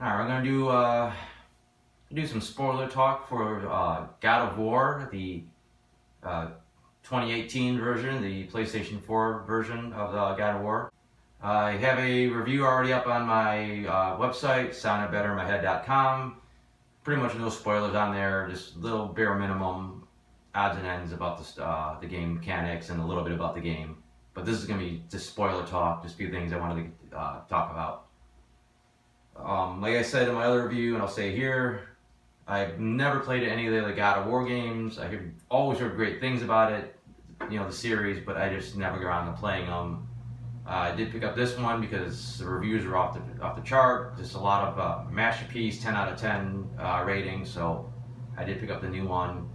Alright, we're gonna do some spoiler talk for God of War, the 2018 version, the PlayStation 4 version of God of War. I have a review already up on my website, soundedbettermyhead.com. Pretty much no spoilers on there, just little bare minimum odds and ends about the game mechanics and a little bit about the game. But this is going to be just spoiler talk, just a few things I wanted to talk about. Like I said in my other review, and I'll say here, I've never played any of the God of War games. I have always heard great things about it, the series, but I just never got around to playing them. I did pick up this one because the reviews are off the chart. Just a lot of masterpiece, 10 out of 10 rating, so I did pick up the new one.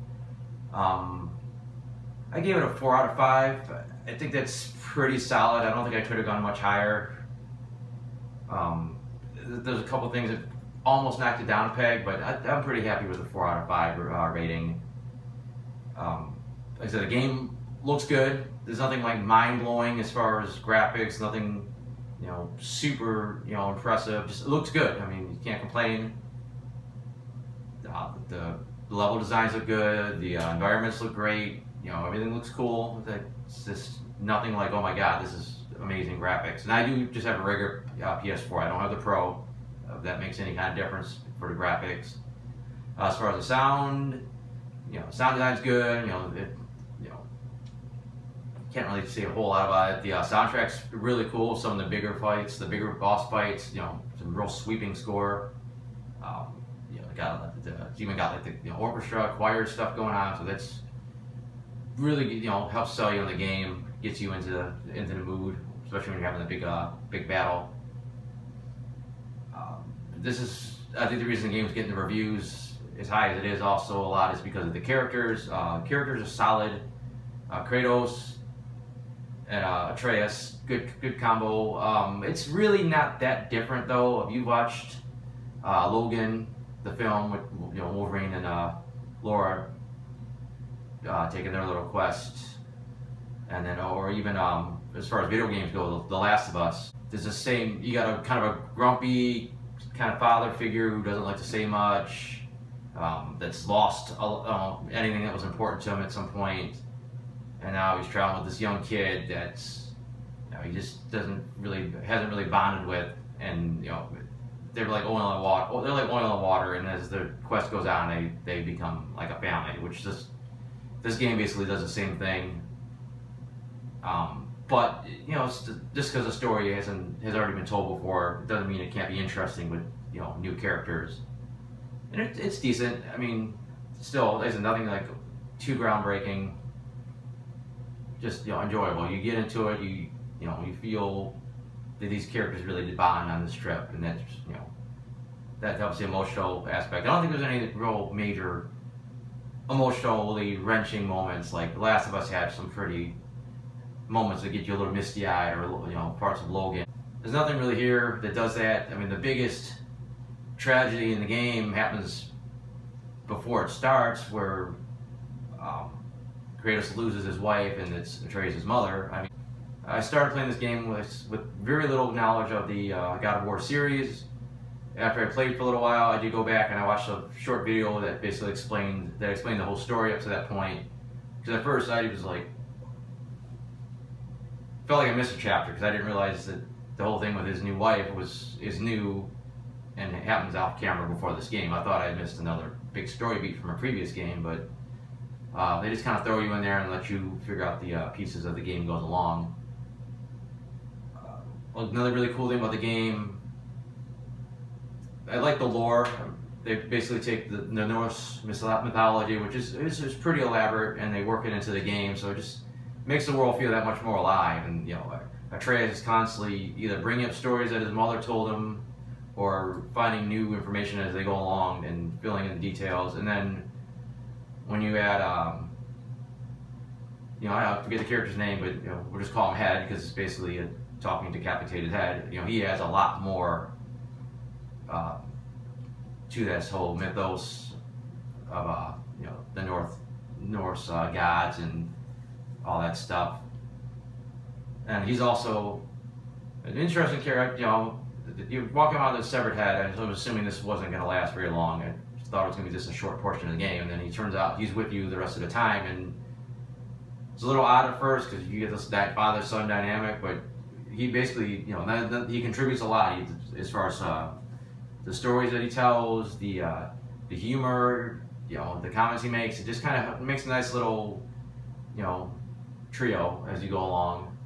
I gave it a 4 out of 5. I think that's pretty solid. I don't think I could have gone much higher. There's a couple things that almost knocked it down a peg, but I'm pretty happy with the 4 out of 5 rating. Like I said, the game looks good. There's nothing like mind-blowing as far as graphics, nothing, super, impressive. Just it looks good. I mean, you can't complain. The level designs look good. The environments look great. Everything looks cool. It's just nothing like, oh my god, this is amazing graphics. And I do just have a regular PS4. I don't have the Pro. If that makes any kind of difference for the graphics. As far as the sound, sound design's good. Can't really say a whole lot about it. The soundtrack's really cool. Some of the bigger fights, the bigger boss fights, some real sweeping score. Even got like the orchestra, choir stuff going on. So that's really helps sell you on the game, gets you into the mood, especially when you're having a big battle. I think the reason the game's getting the reviews as high as it is also a lot is because of the characters. Characters are solid. Kratos and Atreus, good combo. It's really not that different though. If you watched Logan, the film with Wolverine and Laura taking their little quest, and then or even as far as video games go, The Last of Us. There's the same. You got a kind of a grumpy kind of father figure who doesn't like to say much. That's lost anything that was important to him at some point. And now he's traveling with this young kid that's, he just hasn't really bonded with, and they're like oil and water. They're like oil and water, and as the quest goes on, they become like a family. Which this game basically does the same thing. But just because the story has already been told before, it doesn't mean it can't be interesting with new characters. And it's decent. I mean, still, there's nothing like too groundbreaking. Just enjoyable. You get into it, you feel that these characters really did bond on this trip, and that's that helps the emotional aspect. I don't think there's any real major emotionally wrenching moments. Like The Last of Us had some pretty moments that get you a little misty-eyed, or parts of Logan. There's nothing really here that does that. I mean, the biggest tragedy in the game happens before it starts, where Kratos loses his wife, and it's Atreus' mother. I mean, I started playing this game with very little knowledge of the God of War series. After I played for a little while, I did go back and I watched a short video that basically explained the whole story up to that point. Because at first I was like, felt like I missed a chapter because I didn't realize that the whole thing with his new wife is new, and it happens off camera before this game. I thought I missed another big story beat from a previous game, but they just kind of throw you in there and let you figure out the pieces of the game goes along. Another really cool thing about the game, I like the lore. They basically take the Norse mythology, which is pretty elaborate, and they work it into the game, so it just makes the world feel that much more alive. And Atreus is constantly either bringing up stories that his mother told him, or finding new information as they go along and filling in the details. And then when you add, I forget the character's name, but we'll just call him Head because it's basically a talking decapitated head. He adds a lot more to this whole mythos of the Norse gods and all that stuff. And he's also an interesting character. you're walking around with a severed head. I was assuming this wasn't going to last very long. I thought it was going to be just a short portion of the game, and then he turns out he's with you the rest of the time, and it's a little odd at first because you get this father-son dynamic, but he basically, he contributes a lot as far as the stories that he tells, the humor, the comments he makes. It just kind of makes a nice little, trio as you go along.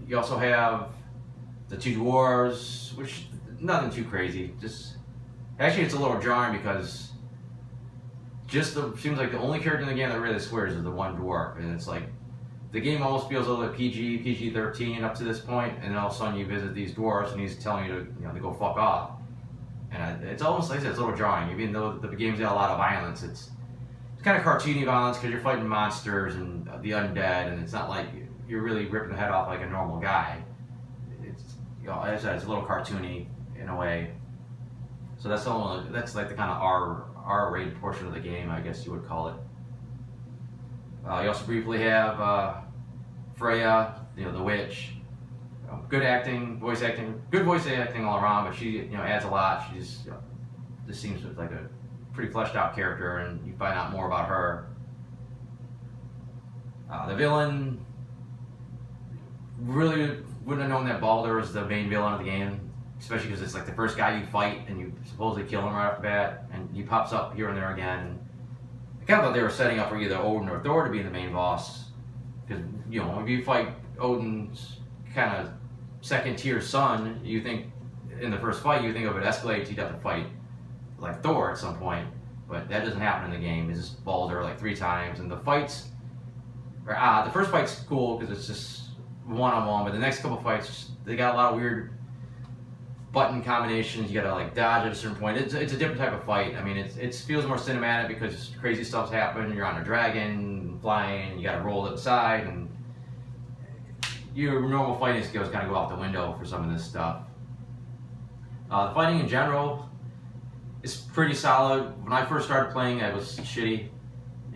You also have the two dwarves, which nothing too crazy. Actually, it's a little jarring because seems like the only character in the game that really swears is the one dwarf, and it's like the game almost feels a little bit PG-13 up to this point, and then all of a sudden you visit these dwarves and he's telling you to go fuck off, and it's almost like I said, it's a little jarring. Even though the game's got a lot of violence, it's kind of cartoony violence because you're fighting monsters and the undead, and it's not like you're really ripping the head off like a normal guy. It's as I said, it's a little cartoony in a way. So that's like the kind of R-rated portion of the game, I guess you would call it. You also briefly have Freya, the witch. Good voice acting all around, but she adds a lot. She just seems like a pretty fleshed out character, and you find out more about her. The villain, really wouldn't have known that Baldur was the main villain of the game. Especially because it's like the first guy you fight and you supposedly kill him right off the bat, and he pops up here and there again. I kind of thought they were setting up for either Odin or Thor to be the main boss, because if you fight Odin's kind of second tier son, you think in the first fight you think of it escalates, you'd have to fight like Thor at some point, but that doesn't happen in the game. It's just Baldur like 3 times, and the fights are the first fight's cool because it's just one-on-one, but the next couple fights they got a lot of weird button combinations. You gotta like dodge at a certain point. It's a different type of fight. I mean, it feels more cinematic because crazy stuff's happening. You're on a dragon, flying. You gotta roll to the side, and your normal fighting skills kind of go out the window for some of this stuff. The fighting in general is pretty solid. When I first started playing, I was shitty.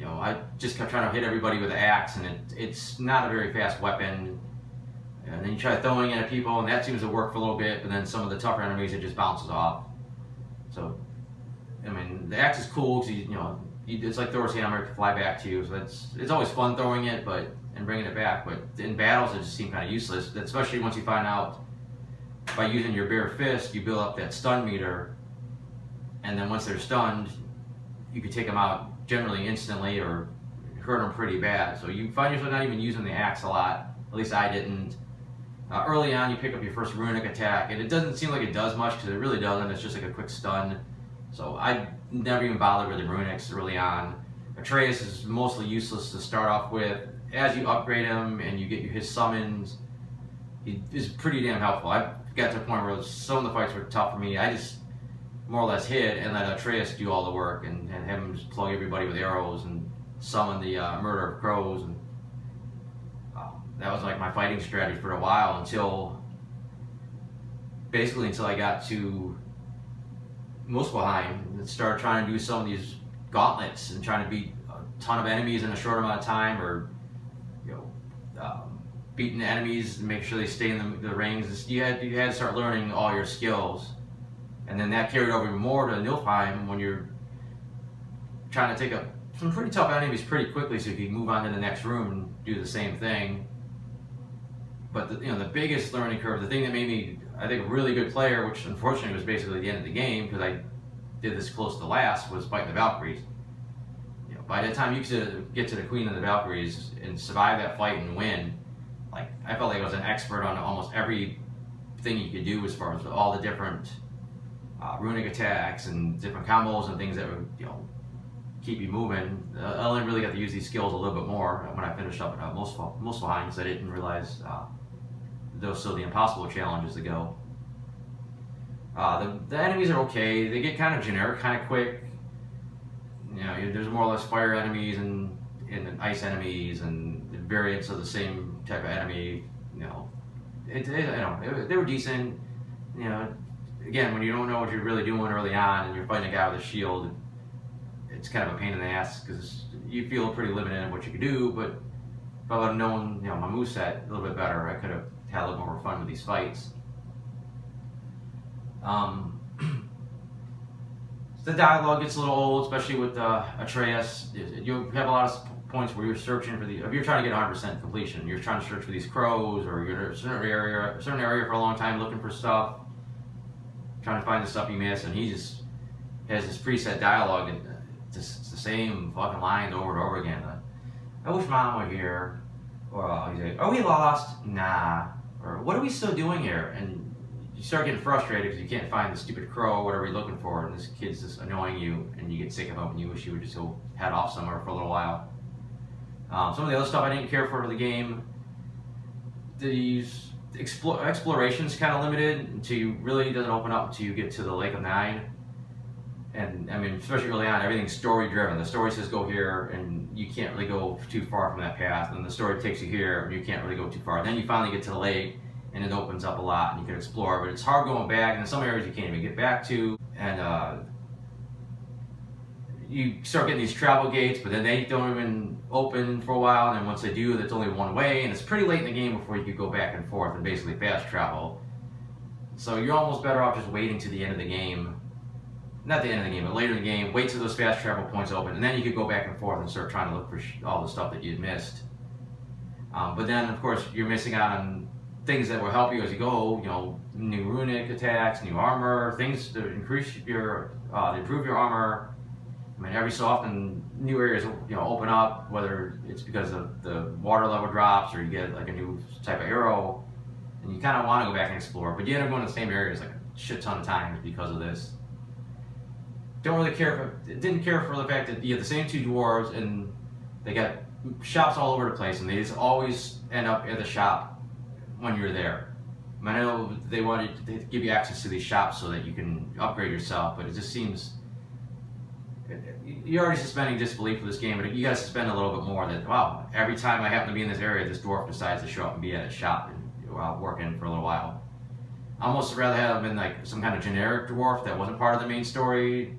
I just kept trying to hit everybody with an axe, and it's not a very fast weapon. And then you try throwing it at people, and that seems to work for a little bit, but then some of the tougher enemies, it just bounces off. So, I mean, the axe is cool because it's like Thor's hammer, it can fly back to you. So it's always fun throwing it, and bringing it back. But in battles, it just seems kind of useless. Especially once you find out by using your bare fist, you build up that stun meter, and then once they're stunned, you can take them out generally instantly or hurt them pretty bad. So you find yourself not even using the axe a lot. At least I didn't. Early on, you pick up your first runic attack, and it doesn't seem like it does much because it really doesn't. It's just like a quick stun. So I never even bothered with the runics early on. Atreus is mostly useless to start off with. As you upgrade him and you get his summons, he is pretty damn helpful. I got to a point where some of the fights were tough for me. I just more or less hit and let Atreus do all the work and have him just plug everybody with arrows and summon the murder of crows. And that was like my fighting strategy for a while until I got to Muspelheim and started trying to do some of these gauntlets and trying to beat a ton of enemies in a short amount of time, or beating the enemies and make sure they stay in the rings. You had to start learning all your skills, and then that carried over even more to Niflheim when you're trying to take up some pretty tough enemies pretty quickly, so you can move on to the next room and do the same thing. But the biggest learning curve, the thing that made me, I think, a really good player, which unfortunately was basically the end of the game because I did this close to last, was fighting the Valkyries. By the time you get to the Queen of the Valkyries and survive that fight and win, like I felt like I was an expert on almost every thing you could do as far as all the different runic attacks and different combos and things that would keep you moving. I only really got to use these skills a little bit more when I finished up at Muspelheim because I didn't realize those still the impossible challenges to go. The enemies are okay. They get kind of generic, kind of quick. There's more or less fire enemies and ice enemies and variants of the same type of enemy. They were decent. Again, when you don't know what you're really doing early on and you're fighting a guy with a shield, it's kind of a pain in the ass because you feel pretty limited in what you can do. But if I would have known, my moveset a little bit better, I could have had a little more fun with these fights. Um, the dialogue gets a little old, especially with Atreus. You have a lot of points where you're searching for if you're trying to get 100% completion, you're trying to search for these crows, or you're in a certain area for a long time looking for stuff, trying to find the stuff you missed, and he just has this preset dialogue, and it's the same fucking lines over and over again. I wish Mom were here, or he's like, "Are we lost? Nah," or "What are we still doing here?" And you start getting frustrated because you can't find the stupid crow or whatever you're looking for, and this kid's just annoying you, and you get sick of him, and you wish you would just go head off somewhere for a little while. Some of the other stuff I didn't care for the game. These exploration's kind of limited until you really doesn't open up until you get to the Lake of Nine. And I mean, especially early on, everything's story driven. The story says go here, and you can't really go too far from that path. And the story takes you here, and you can't really go too far. And then you finally get to the lake, and it opens up a lot, and you can explore. But it's hard going back, and in some areas you can't even get back to. And you start getting these travel gates, but then they don't even open for a while. And then once they do, that's only one way, and it's pretty late in the game before you could go back and forth and basically fast travel. So you're almost better off just waiting to the end of the game. Not the end of the game, but later in the game, wait till those fast travel points open, and then you could go back and forth and start trying to look for all the stuff that you'd missed. But then, of course, you're missing out on things that will help you as you go. You know, new runic attacks, new armor, things to increase to improve your armor. I mean, every so often, new areas open up, whether it's because of the water level drops or you get like a new type of arrow, and you kind of want to go back and explore, but you end up going to the same areas like a shit ton of times because of this. Don't really care didn't care for the fact that you have the same two dwarves and they got shops all over the place, and they just always end up at the shop when you're there. I mean, I know they wanted to give you access to these shops so that you can upgrade yourself, but it just seems you're already suspending disbelief for this game, but you got to suspend a little bit more. That wow, every time I happen to be in this area, this dwarf decides to show up and be at a shop and working for a little while. I almost rather have them in like some kind of generic dwarf that wasn't part of the main story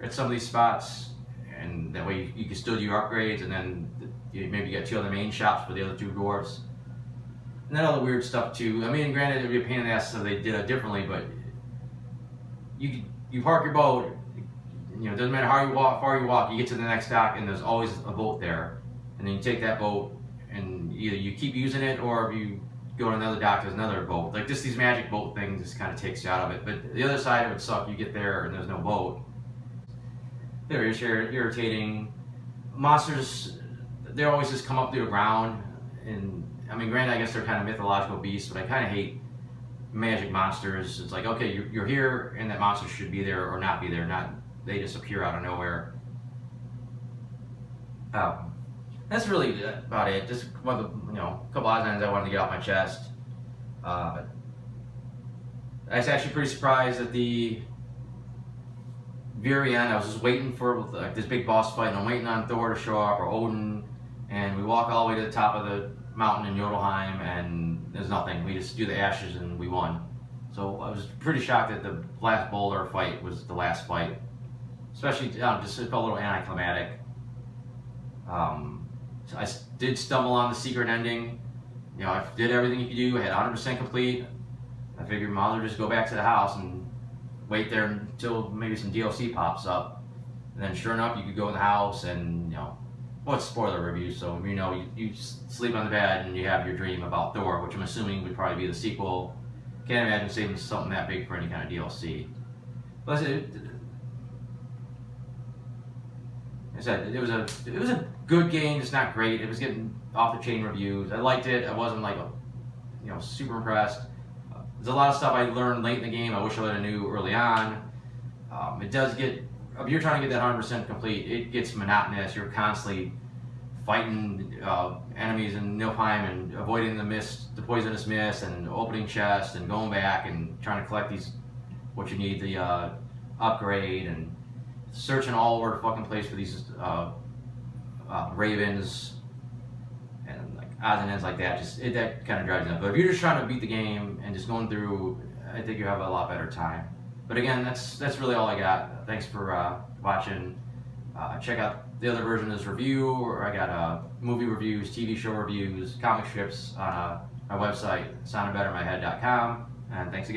at some of these spots, and that way you can still do your upgrades, and then you maybe get two other main shops for the other two dwarves. And then all the weird stuff too. I mean, granted, it'd be a pain in the ass, so they did it differently, but you park your boat. You know, it doesn't matter how far you walk, you get to the next dock, and there's always a boat there. And then you take that boat, and either you keep using it, or if you go to another dock, there's another boat. Like just these magic boat things just kind of takes you out of it. But the other side of it sucks. You get there, and there's no boat. They're irritating. Monsters, they always just come up through the ground. And I mean, granted, I guess they're kind of mythological beasts, but I kind of hate magic monsters. It's like, okay, you're here, and that monster should be there or not be there. Not they just appear out of nowhere. That's really about it. Just one of the, a couple odds and ends I wanted to get off my chest. I was actually pretty surprised at the very end. I was just waiting for like this big boss fight, and I'm waiting on Thor to show up or Odin, and we walk all the way to the top of the mountain in Jotunheim, and there's nothing. We just do the ashes, and we won. So I was pretty shocked that the last boulder fight was the last fight. Especially, just it felt a little anticlimactic. So I did stumble on the secret ending. I did everything you could do. I had 100% complete. I figured might as well just go back to the house and wait there until maybe some DLC pops up. And then sure enough, you could go in the house and, well, it's spoiler review, so you sleep on the bed and you have your dream about Thor, which I'm assuming would probably be the sequel. Can't imagine saving something that big for any kind of DLC. But it was a good game, just not great. It was getting off the chain reviews. I liked it. I wasn't like super impressed. There's a lot of stuff I learned late in the game I wish I would have knew early on. It does get, if you're trying to get that 100% complete, it gets monotonous. You're constantly fighting enemies in Niflheim and avoiding the poisonous mist, and opening chests and going back and trying to collect what you need, the upgrade, and searching all over the fucking place for these ravens and like odds and ends like that. That kind of drives you nuts. But if you're just trying to beat the game and just going through, I think you have a lot better time. But again, that's really all I got. Thanks for watching. Check out the other version of this review, or I got movie reviews, TV show reviews, comic strips on my website, soundedbettermyhead.com. And thanks again.